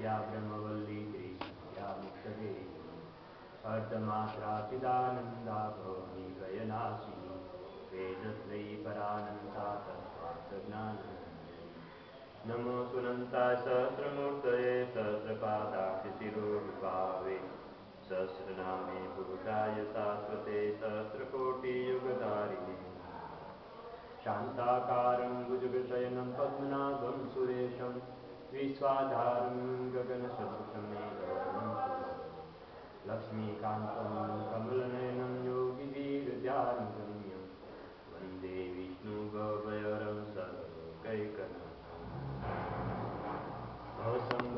या ब्रह्मवल्ली या मुक्षदे अर्धमात्राचिदानन्दा भवनी गयनाशिनी वेदत्रयी परानन्ता तत्त्वार्थज्ञानञ्जनी नमो सुनन्ताय सहस्रमूर्तये सहस्रपादाक्षशिरोविभावे सहस्रनामे भूताय शाश्वते सहस्रकोटियुगधारिणे शान्ताकारं भुजगशयनं पद्मनाभं सुरेशं विश्वाधारं गगनसदृशं मेघवर्णं लक्ष्मीकान्तं कमलनयनं योगिवीर्ध्यानगम्यं वन्दे विष्णुभवयरं सर्वलोकैकनाथं